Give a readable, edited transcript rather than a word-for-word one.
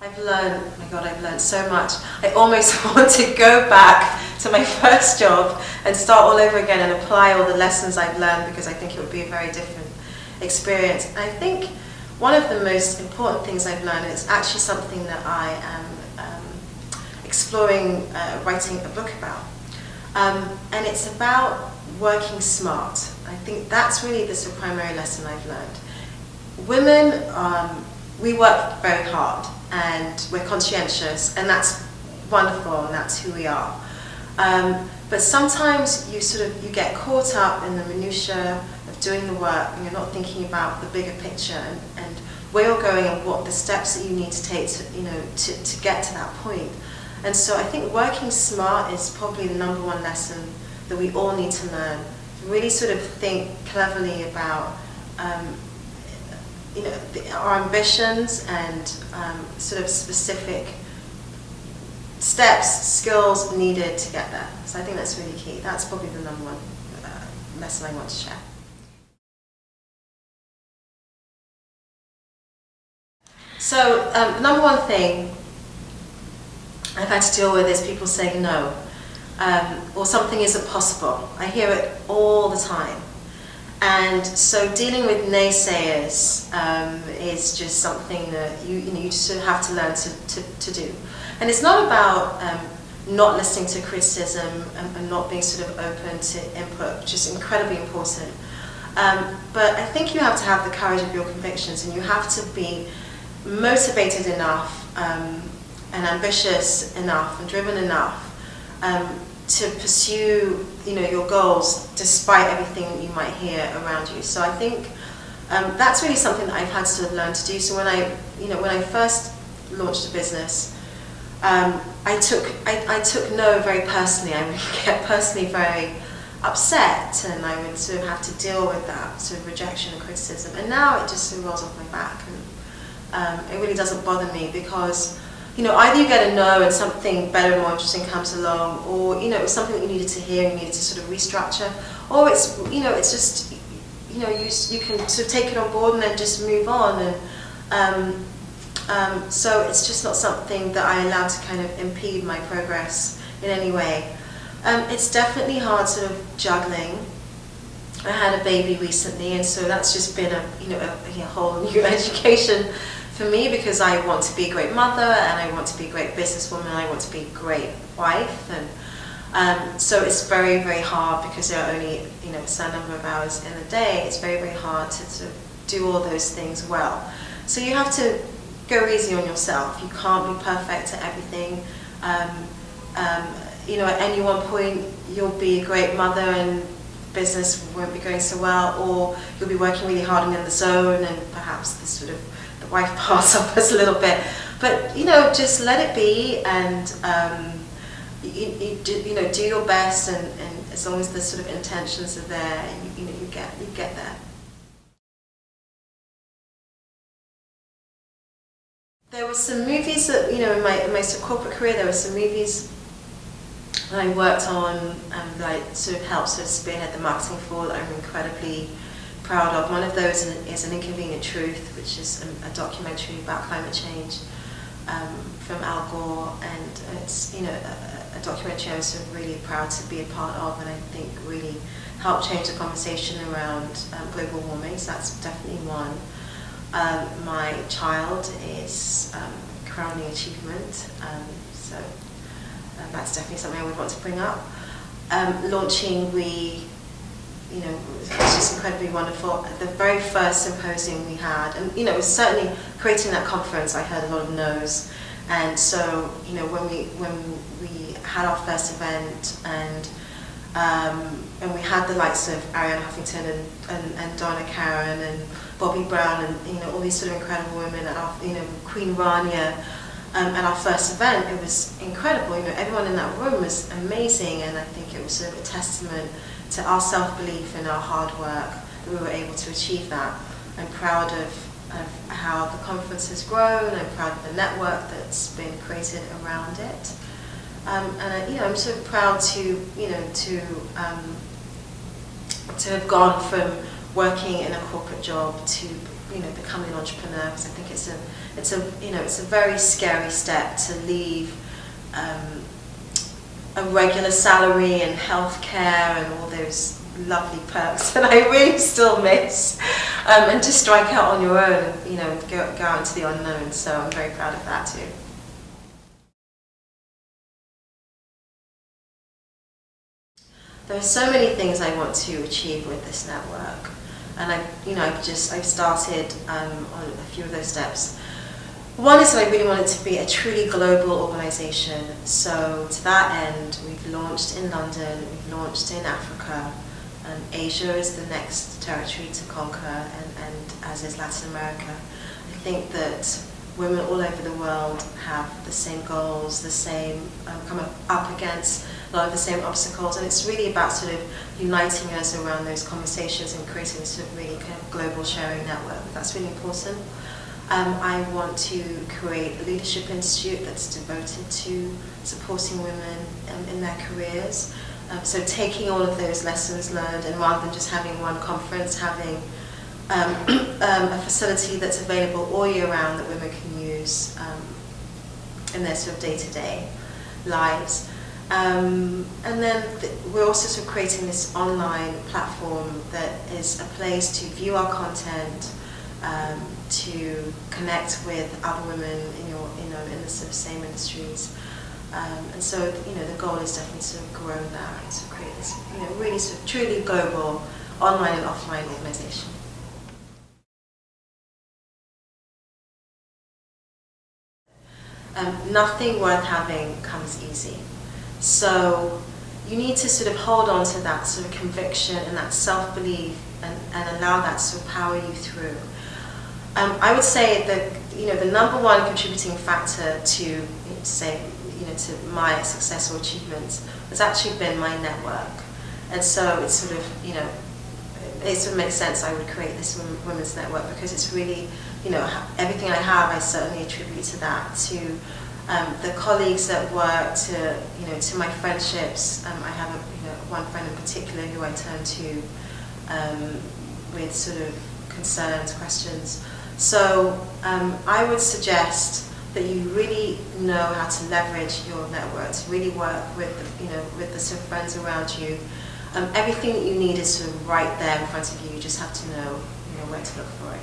I've learned, oh my God, I've learned so much. I almost want to go back to my first job and start all over again and apply all the lessons I've learned, because I think it would be a very different experience. And I think one of the most important things I've learned is actually something that I am exploring writing a book about. And it's about working smart. I think that's really the sort of primary lesson I've learned. Women, we work very hard and we're conscientious, and that's wonderful, and that's who we are. But sometimes you get caught up in the minutiae of doing the work, and you're not thinking about the bigger picture and where you're going and what the steps that you need to take to get to that point. And so I think working smart is probably the number one lesson that we all need to learn. Really sort of think cleverly about our ambitions and sort of specific steps, skills needed to get there. So I think that's really key. That's probably the number one lesson I want to share. So the number one thing I've had to deal with is people saying no, or something isn't possible. I hear it all the time. And so dealing with naysayers is just something that you just sort of have to learn to do. And it's not about not listening to criticism and not being sort of open to input, which is incredibly important. But I think you have to have the courage of your convictions, and you have to be motivated enough and ambitious enough and driven enough to pursue your goals despite everything that you might hear around you. So I think that's really something that I've had to sort of learn to do. So when I first launched a business, I took no very personally. I would get personally very upset, and I would sort of have to deal with that sort of rejection and criticism. And now it just sort of rolls off my back, and it really doesn't bother me, because either you get a no and something better and more interesting comes along, or it was something that you needed to hear and you needed to sort of restructure, or it's it's just you can sort of take it on board and then just move on. And so it's just not something that I allow to kind of impede my progress in any way. It's definitely hard sort of juggling. I had a baby recently, and so that's just been a whole new education for me, because I want to be a great mother, and I want to be a great businesswoman, and I want to be a great wife, and so it's very, very hard, because there are only a certain number of hours in the day. It's very, very hard to sort of do all those things well. So you have to go easy on yourself. You can't be perfect at everything. At any one point you'll be a great mother and business won't be going so well, or you'll be working really hard and in the zone, and perhaps the wife part suffers a little bit. But just let it be, and do your best, and as long as the sort of intentions are there, you get there. There were some movies that in my sort of corporate career, there were some movies that I worked on and that I sort of helped sort of spearhead the marketing for, that I'm incredibly proud of. One of those is An Inconvenient Truth, which is a documentary about climate change from Al Gore, and it's a documentary I was sort of really proud to be a part of, and I think really helped change the conversation around global warming. So that's definitely one. My child is a crowning achievement, so that's definitely something I would want to bring up. Launching WIE, it was just incredibly wonderful. The very first symposium we had, and it was certainly creating that conference, I heard a lot of no's, and so when we had our first event, and we had the likes of Arianna Huffington and Donna Karan and Bobbi Brown, and all these sort of incredible women at our Queen Rania. At our first event, it was incredible. Everyone in that room was amazing, and I think it was sort of a testament to our self-belief and our hard work that we were able to achieve that. I'm proud of how the conference has grown. I'm proud of the network that's been created around it, and I'm sort of proud to have gone from working in a corporate job to becoming an entrepreneur, because I think it's a very scary step to leave a regular salary and healthcare and all those lovely perks that I really still miss, and just strike out on your own and go out into the unknown. So I'm very proud of that too. There are so many things I want to achieve with this network, and I've started on a few of those steps. One is that I really want it to be a truly global organisation. So to that end, we've launched in London, we've launched in Africa, and Asia is the next territory to conquer, and as is Latin America. I think that women all over the world have the same goals, the same come up against a lot of the same obstacles, and it's really about sort of uniting us around those conversations and creating this sort of really kind of global sharing network. That's really important. I want to create a leadership institute that's devoted to supporting women in their careers. So taking all of those lessons learned, and rather than just having one conference, having a facility that's available all year round that women can use in their sort of day-to-day lives. And then we're also sort of creating this online platform that is a place to view our content, to connect with other women in the sort of same industries. And so the goal is definitely to grow that and to create this really sort of truly global online and offline organization. Nothing worth having comes easy. So you need to sort of hold on to that sort of conviction and that self-belief and allow that to sort of power you through. I would say that the number one contributing factor to to my successful achievements has actually been my network, and so it's sort of it sort of makes sense I would create this women's network, because it's really everything I have I certainly attribute to that, to the colleagues at work, to my friendships. I have one friend in particular who I turn to with sort of concerns, questions. So I would suggest that you really know how to leverage your network, to really work with with the sort of friends around you. Everything that you need is sort of right there in front of you. You just have to know where to look for it.